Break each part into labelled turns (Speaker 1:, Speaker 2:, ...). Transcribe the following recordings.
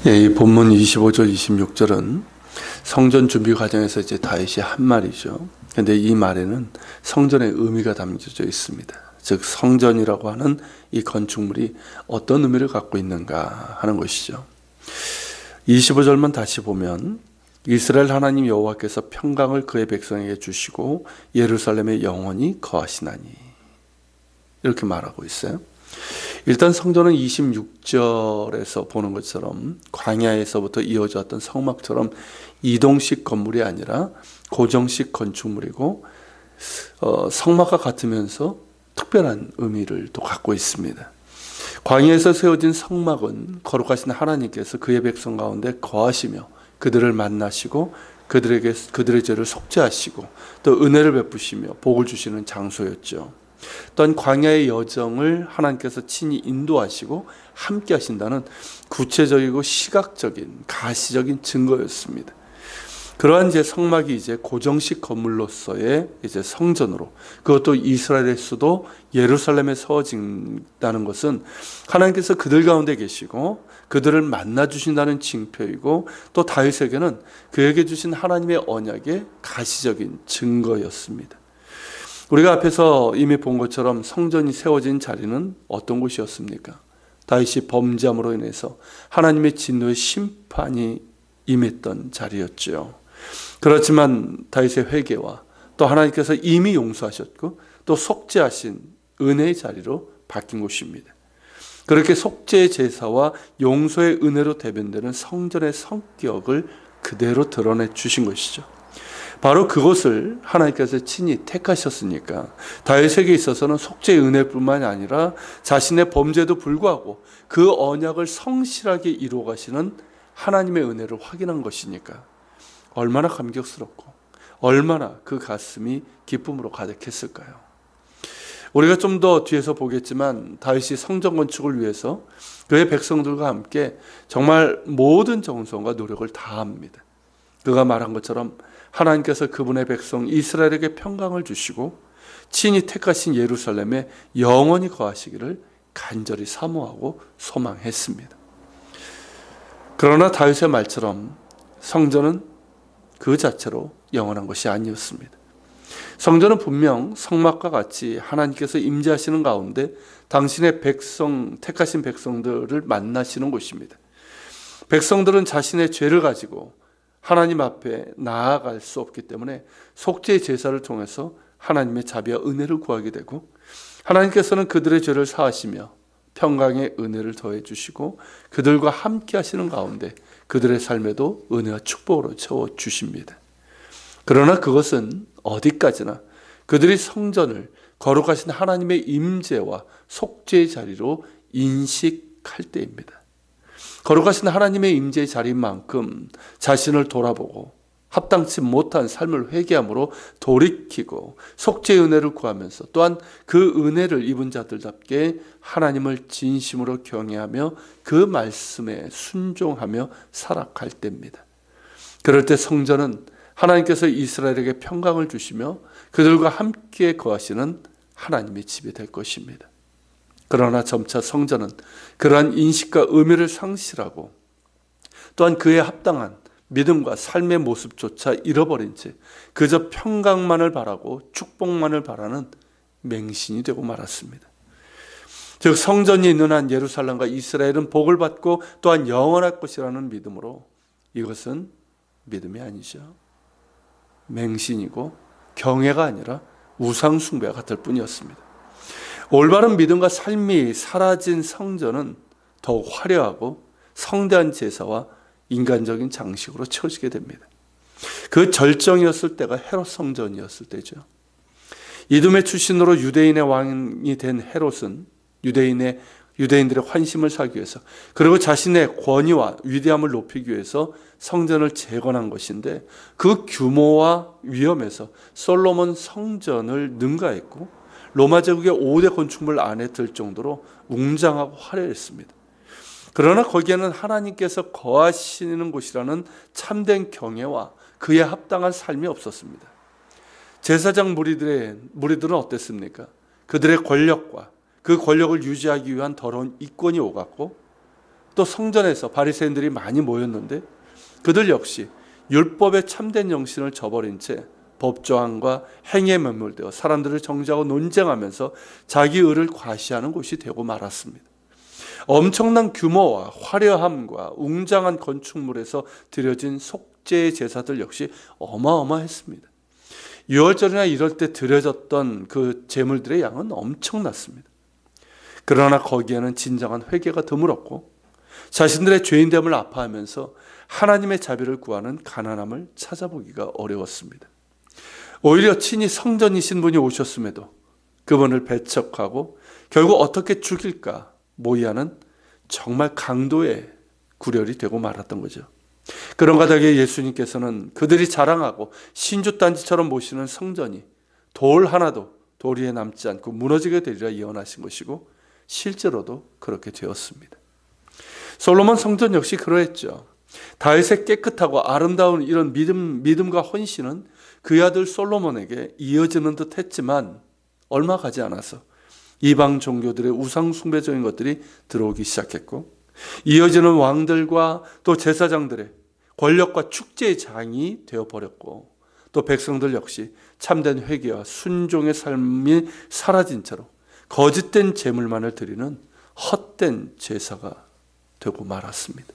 Speaker 1: 예, 이 본문 25절, 26절은 성전 준비 과정에서 이제 다윗이 한 말이죠. 근데 이 말에는 성전의 의미가 담겨져 있습니다. 즉, 성전이라고 하는 이 건축물이 어떤 의미를 갖고 있는가 하는 것이죠. 25절만 다시 보면 이스라엘 하나님 여호와께서 평강을 그의 백성에게 주시고 예루살렘에 영원히 거하시나니, 이렇게 말하고 있어요. 일단 성전은 26절에서 보는 것처럼 광야에서부터 이어져 왔던 성막처럼 이동식 건물이 아니라 고정식 건축물이고, 성막과 같으면서 특별한 의미를 또 갖고 있습니다. 광야에서 세워진 성막은 거룩하신 하나님께서 그의 백성 가운데 거하시며 그들을 만나시고 그들의 죄를 속죄하시고 또 은혜를 베푸시며 복을 주시는 장소였죠. 또한 광야의 여정을 하나님께서 친히 인도하시고 함께 하신다는 구체적이고 시각적인 가시적인 증거였습니다. 그러한 이제 성막이 이제 고정식 건물로서의 이제 성전으로, 그것도 이스라엘의 수도 예루살렘에 세워진다는 것은 하나님께서 그들 가운데 계시고 그들을 만나 주신다는 징표이고, 또 다윗에게는 그에게 주신 하나님의 언약의 가시적인 증거였습니다. 우리가 앞에서 이미 본 것처럼 성전이 세워진 자리는 어떤 곳이었습니까? 다윗이 범죄함으로 인해서 하나님의 진노의 심판이 임했던 자리였죠. 그렇지만 다윗의 회개와 또 하나님께서 이미 용서하셨고 또 속죄하신 은혜의 자리로 바뀐 곳입니다. 그렇게 속죄의 제사와 용서의 은혜로 대변되는 성전의 성격을 그대로 드러내 주신 것이죠. 바로 그것을 하나님께서 친히 택하셨으니까 다윗에게 있어서는 속죄의 은혜뿐만이 아니라 자신의 범죄에도 불구하고 그 언약을 성실하게 이루어 가시는 하나님의 은혜를 확인한 것이니까 얼마나 감격스럽고 얼마나 그 가슴이 기쁨으로 가득했을까요? 우리가 좀 더 뒤에서 보겠지만 다윗이 성전 건축을 위해서 그의 백성들과 함께 정말 모든 정성과 노력을 다합니다. 그가 말한 것처럼 하나님께서 그분의 백성 이스라엘에게 평강을 주시고 친히 택하신 예루살렘에 영원히 거하시기를 간절히 사모하고 소망했습니다. 그러나 다윗의 말처럼 성전은 그 자체로 영원한 것이 아니었습니다. 성전은 분명 성막과 같이 하나님께서 임재하시는 가운데 당신의 백성, 택하신 백성들을 만나시는 곳입니다. 백성들은 자신의 죄를 가지고 하나님 앞에 나아갈 수 없기 때문에 속죄의 제사를 통해서 하나님의 자비와 은혜를 구하게 되고, 하나님께서는 그들의 죄를 사하시며 평강의 은혜를 더해 주시고 그들과 함께 하시는 가운데 그들의 삶에도 은혜와 축복으로 채워 주십니다. 그러나 그것은 어디까지나 그들이 성전을 거룩하신 하나님의 임재와 속죄의 자리로 인식할 때입니다. 거룩하신 하나님의 임재의 자리인 만큼 자신을 돌아보고 합당치 못한 삶을 회개함으로 돌이키고 속죄의 은혜를 구하면서 또한 그 은혜를 입은 자들답게 하나님을 진심으로 경외하며 그 말씀에 순종하며 살아갈 때입니다. 그럴 때 성전은 하나님께서 이스라엘에게 평강을 주시며 그들과 함께 거하시는 하나님의 집이 될 것입니다. 그러나 점차 성전은 그러한 인식과 의미를 상실하고 또한 그에 합당한 믿음과 삶의 모습조차 잃어버린 채 그저 평강만을 바라고 축복만을 바라는 맹신이 되고 말았습니다. 즉 성전이 있는 한 예루살렘과 이스라엘은 복을 받고 또한 영원할 것이라는 믿음으로, 이것은 믿음이 아니죠. 맹신이고 경외가 아니라 우상 숭배와 같을 뿐이었습니다. 올바른 믿음과 삶이 사라진 성전은 더욱 화려하고 성대한 제사와 인간적인 장식으로 채워지게 됩니다. 그 절정이었을 때가 헤롯 성전이었을 때죠. 이둠의 출신으로 유대인의 왕이 된 헤롯은 유대인들의 환심을 사기 위해서, 그리고 자신의 권위와 위대함을 높이기 위해서 성전을 재건한 것인데, 그 규모와 위험에서 솔로몬 성전을 능가했고 로마 제국의 5대 건축물 안에 들 정도로 웅장하고 화려했습니다. 그러나 거기에는 하나님께서 거하시는 곳이라는 참된 경외와 그에 합당한 삶이 없었습니다. 제사장 무리들은 어땠습니까? 그들의 권력과 그 권력을 유지하기 위한 더러운 이권이 오갔고, 또 성전에서 바리새인들이 많이 모였는데 그들 역시 율법의 참된 정신을 저버린 채 법조항과 행위에 매몰되어 사람들을 정죄하고 논쟁하면서 자기 의를 과시하는 곳이 되고 말았습니다. 엄청난 규모와 화려함과 웅장한 건축물에서 드려진 속죄의 제사들 역시 어마어마했습니다. 유월절이나 이럴 때 드려졌던 그 제물들의 양은 엄청났습니다. 그러나 거기에는 진정한 회개가 드물었고 자신들의 죄인됨을 아파하면서 하나님의 자비를 구하는 가난함을 찾아보기가 어려웠습니다. 오히려 친히 성전이신 분이 오셨음에도 그분을 배척하고 결국 어떻게 죽일까 모의하는 정말 강도의 구렬이 되고 말았던 거죠. 그런가 덕에 예수님께서는 그들이 자랑하고 신주단지처럼 모시는 성전이 돌 하나도 도리에 남지 않고 무너지게 되리라 예언하신 것이고 실제로도 그렇게 되었습니다. 솔로몬 성전 역시 그러했죠. 다윗의 깨끗하고 아름다운 이런 믿음과 헌신은 그의 아들 솔로몬에게 이어지는 듯 했지만 얼마 가지 않아서 이방 종교들의 우상 숭배적인 것들이 들어오기 시작했고 이어지는 왕들과 또 제사장들의 권력과 축제의 장이 되어버렸고 또 백성들 역시 참된 회개와 순종의 삶이 사라진 채로 거짓된 제물만을 드리는 헛된 제사가 되고 말았습니다.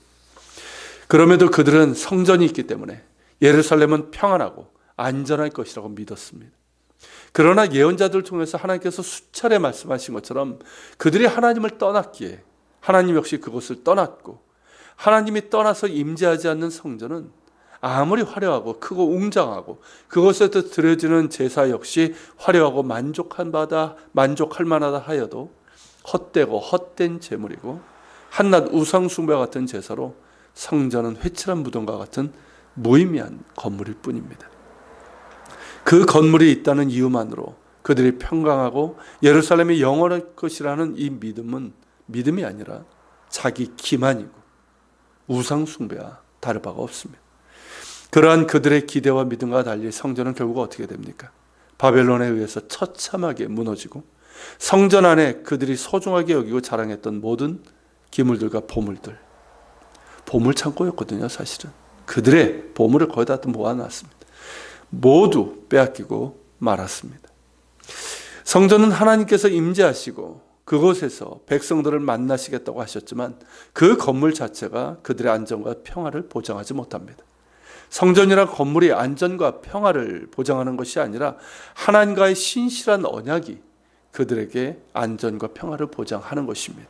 Speaker 1: 그럼에도 그들은 성전이 있기 때문에 예루살렘은 평안하고 안전할 것이라고 믿었습니다. 그러나 예언자들을 통해서 하나님께서 수차례 말씀하신 것처럼 그들이 하나님을 떠났기에 하나님 역시 그것을 떠났고 하나님이 떠나서 임재하지 않는 성전은 아무리 화려하고 크고 웅장하고 그것에서 드려지는 제사 역시 화려하고 만족할 만하다 하여도 헛되고 헛된 제물이고 한낱 우상 숭배 같은 제사로 성전은 회칠한 무덤과 같은 무의미한 건물일 뿐입니다. 그 건물이 있다는 이유만으로 그들이 평강하고 예루살렘이 영원할 것이라는 이 믿음은 믿음이 아니라 자기 기만이고 우상 숭배와 다를 바가 없습니다. 그러한 그들의 기대와 믿음과 달리 성전은 결국 어떻게 됩니까? 바벨론에 의해서 처참하게 무너지고 성전 안에 그들이 소중하게 여기고 자랑했던 모든 기물들과 보물들, 보물창고였거든요. 사실은 그들의 보물을 거의 다 모아놨습니다. 모두 빼앗기고 말았습니다. 성전은 하나님께서 임재하시고 그곳에서 백성들을 만나시겠다고 하셨지만 그 건물 자체가 그들의 안전과 평화를 보장하지 못합니다. 성전이란 건물이 안전과 평화를 보장하는 것이 아니라 하나님과의 신실한 언약이 그들에게 안전과 평화를 보장하는 것입니다.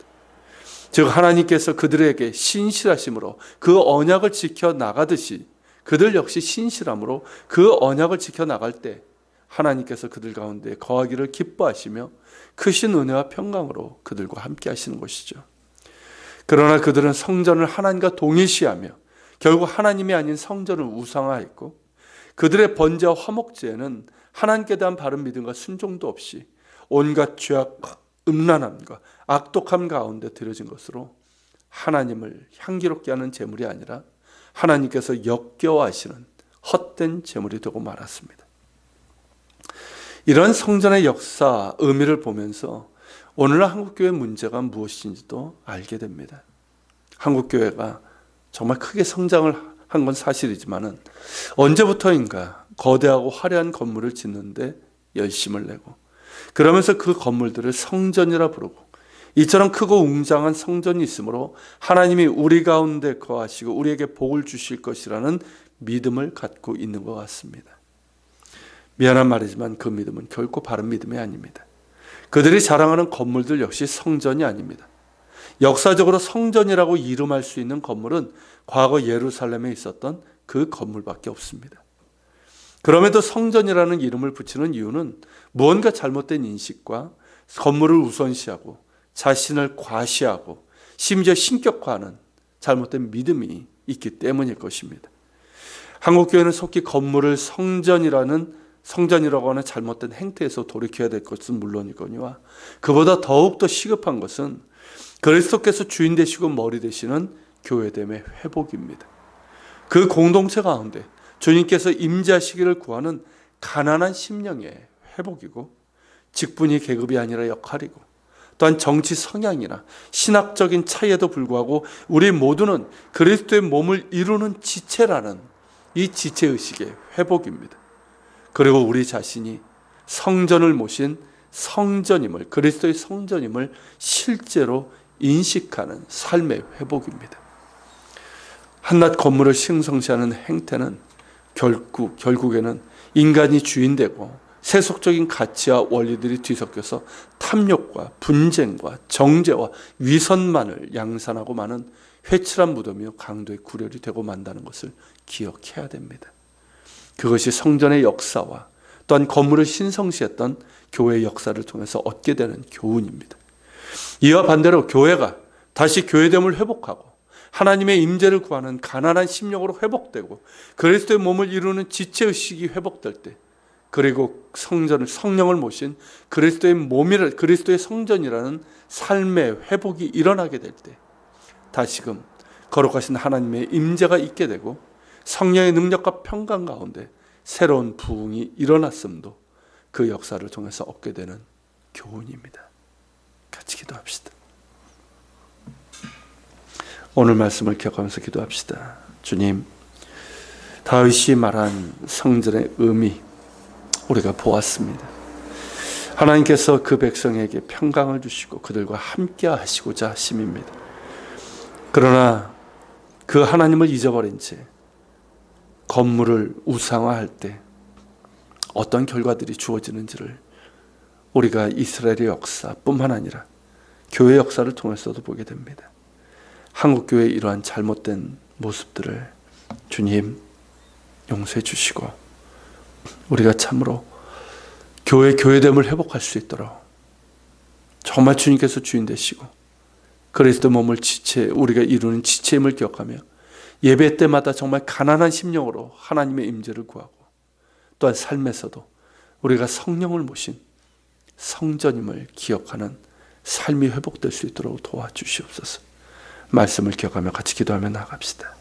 Speaker 1: 즉 하나님께서 그들에게 신실하심으로 그 언약을 지켜나가듯이 그들 역시 신실함으로 그 언약을 지켜나갈 때 하나님께서 그들 가운데 거하기를 기뻐하시며 크신 은혜와 평강으로 그들과 함께 하시는 것이죠. 그러나 그들은 성전을 하나님과 동일시하며 결국 하나님이 아닌 성전을 우상화했고 그들의 번제와 화목제에는 하나님께 대한 바른 믿음과 순종도 없이 온갖 죄악과 음란함과 악독함 가운데 드려진 것으로 하나님을 향기롭게 하는 제물이 아니라 하나님께서 역겨워하시는 헛된 제물이 되고 말았습니다. 이런 성전의 역사, 의미를 보면서 오늘날 한국교회 문제가 무엇인지도 알게 됩니다. 한국교회가 정말 크게 성장을 한 건 사실이지만 언제부터인가 거대하고 화려한 건물을 짓는데 열심을 내고 그러면서 그 건물들을 성전이라 부르고 이처럼 크고 웅장한 성전이 있으므로 하나님이 우리 가운데 거하시고 우리에게 복을 주실 것이라는 믿음을 갖고 있는 것 같습니다. 미안한 말이지만 그 믿음은 결코 바른 믿음이 아닙니다. 그들이 자랑하는 건물들 역시 성전이 아닙니다. 역사적으로 성전이라고 이름할 수 있는 건물은 과거 예루살렘에 있었던 그 건물밖에 없습니다. 그럼에도 성전이라는 이름을 붙이는 이유는 무언가 잘못된 인식과 건물을 우선시하고 자신을 과시하고 심지어 신격화하는 잘못된 믿음이 있기 때문일 것입니다. 한국교회는 속히 건물을 성전이라고 하는 잘못된 행태에서 돌이켜야 될 것은 물론이거니와 그보다 더욱더 시급한 것은 그리스도께서 주인 되시고 머리 되시는 교회됨의 회복입니다. 그 공동체 가운데 주님께서 임재하시기를 구하는 가난한 심령의 회복이고 직분이 계급이 아니라 역할이고 또한 정치 성향이나 신학적인 차이에도 불구하고 우리 모두는 그리스도의 몸을 이루는 지체라는 이 지체의식의 회복입니다. 그리고 우리 자신이 성전을 모신 성전임을, 그리스도의 성전임을 실제로 인식하는 삶의 회복입니다. 한낱 건물을 신성시하는 행태는 결국에는 인간이 주인되고 세속적인 가치와 원리들이 뒤섞여서 탐욕과 분쟁과 정죄와 위선만을 양산하고 많은 회칠한 무덤이요 강도의 구렬이 되고 만다는 것을 기억해야 됩니다. 그것이 성전의 역사와 또한 건물을 신성시했던 교회의 역사를 통해서 얻게 되는 교훈입니다. 이와 반대로 교회가 다시 교회됨을 회복하고 하나님의 임재를 구하는 가난한 심령으로 회복되고 그리스도의 몸을 이루는 지체의식이 회복될 때, 그리고 성령을 모신 그리스도의 몸이라, 그리스도의 성전이라는 삶의 회복이 일어나게 될 때, 다시금 거룩하신 하나님의 임재가 있게 되고 성령의 능력과 평강 가운데 새로운 부흥이 일어났음도 그 역사를 통해서 얻게 되는 교훈입니다. 같이 기도합시다. 오늘 말씀을 기억하면서 기도합시다. 주님, 다윗이 말한 성전의 의미 우리가 보았습니다. 하나님께서 그 백성에게 평강을 주시고 그들과 함께 하시고자 하심입니다. 그러나 그 하나님을 잊어버린 채 건물을 우상화할 때 어떤 결과들이 주어지는지를 우리가 이스라엘의 역사뿐만 아니라 교회 역사를 통해서도 보게 됩니다. 한국교회의 이러한 잘못된 모습들을 주님 용서해 주시고 우리가 참으로 교회됨을 회복할 수 있도록 정말 주님께서 주인 되시고 그리스도 몸을 우리가 이루는 지체임을 기억하며 예배 때마다 정말 가난한 심령으로 하나님의 임재를 구하고 또한 삶에서도 우리가 성령을 모신 성전임을 기억하는 삶이 회복될 수 있도록 도와주시옵소서. 말씀을 기억하며 같이 기도하며 나아갑시다.